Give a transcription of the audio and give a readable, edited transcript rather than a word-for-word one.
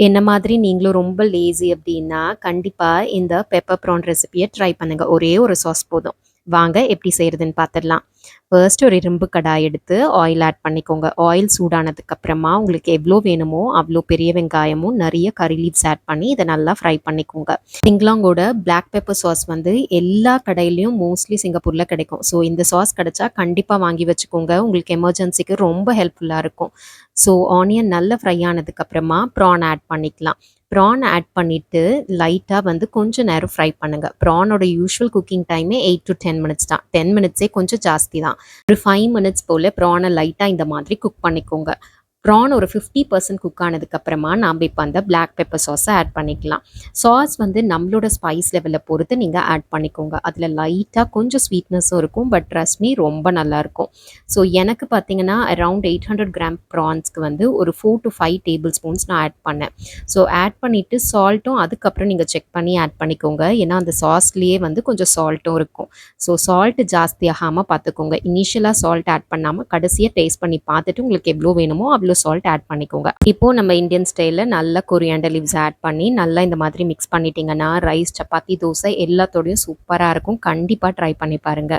என்ன மாதிரி நீங்களும் ரொம்ப லேசி அப்படின்னா, கண்டிப்பா இந்த பெப்பர் ப்ரான் ரெசிபிய ட்ரை பண்ணுங்க. ஒரே ஒரு சாஸ் போதும். வாங்க எப்படி செய்றதுன்னு பார்த்துடலாம். ஃபர்ஸ்ட் ஒரு இரும்பு கடாய் எடுத்து ஆயில் ஆட் பண்ணிக்கோங்க. ஆயில் சூடானதுக்கு அப்புறமா உங்களுக்கு எவ்வளோ வேணுமோ அவ்வளோ பெரிய வெங்காயமும், நெறைய கரி லீவ்ஸ் ஆட் பண்ணி இத நல்லா ஃப்ரை பண்ணிக்கோங்க. சிங்லாங்கோட பிளாக் பெப்பர் சாஸ் வந்து எல்லா கடையிலயும் மோஸ்ட்லி சிங்கப்பூர்ல கிடைக்கும். ஸோ இந்த சாஸ் கிடைச்சா கண்டிப்பா வாங்கி வச்சுக்கோங்க. உங்களுக்கு எமர்ஜென்சிக்கு ரொம்ப ஹெல்ப்ஃபுல்லா இருக்கும். ஸோ ஆனியன் நல்லா ஃப்ரை ஆனதுக்கு அப்புறமா ப்ரான் ஆட் பண்ணிக்கலாம். ப்ரான் ஆட் பண்ணிட்டு லைட்டா வந்து கொஞ்சம் நேரம் ஃப்ரை பண்ணுங்க. ப்ரானோட யூசுவல் குக்கிங் டைமே 8 to 10 மினிட்ஸ் தான். 10 மினிட்ஸே கொஞ்சம் ஜாஸ்தி தான். ஒரு 5 மினிட்ஸ் போல ப்ரான லைட்டா இந்த மாதிரி குக் பண்ணிக்கோங்க. ப்ரான் ஒரு 50% குக் ஆனதுக்கு அப்புறமா நாம இப்ப அந்த பிளாக் பெப்பர் சாஸ ஆட் பண்ணிக்கலாம். சாஸ் வந்து நம்மளோட ஸ்பைஸ் லெவல பொறுத்து நீங்க ஆட் பண்ணிக்கோங்க. அதுல லைட்டா கொஞ்சம் ஸ்வீட்னஸும் இருக்கும். பட் ட்ரஸ்ட் மீ ரொம்ப நல்லாருக்கும். ஸோ எனக்கு பார்த்தீங்கன்னா, அரவுண்ட் 800 கிராம் ப்ரான்ஸ்க்கு வந்து ஒரு 4 to 5 டேபிள் ஸ்பூன்ஸ் நான் ஆட் பண்ணேன். ஸோ ஆட் பண்ணிட்டு சால்ட்டும் அதுக்கப்புறம் நீங்க செக் பண்ணி ஆட் பண்ணிக்கோங்க. ஏன்னா அந்த சாஸ்லயே வந்து கொஞ்சம் சால்ட்டும் இருக்கும். ஸோ சால்ட் ஜாஸ்தியாகாம பார்த்துக்கோங்க. இனிஷியலா சால்ட் ஆட் பண்ணாம கடைசியா டேஸ்ட் பண்ணி பார்த்துட்டு உங்களுக்கு எவ்வளோ வேணுமோ அவ்வளோ சால்ட் ஆட் பண்ணிக்கோங்க. இப்போ நம்ம இந்தியன் ஸ்டைல்ல நல்லா கொரியாண்டர் லீவ்ஸ் ஆட் பண்ணி நல்லா இந்த மாதிரி மிக்ஸ் பண்ணிட்டீங்கன்னா, ரைஸ், சப்பாத்தி, தோசை எல்லாத்தோடையும் சூப்பரா இருக்கும். கண்டிப்பா ட்ரை பண்ணி பாருங்க.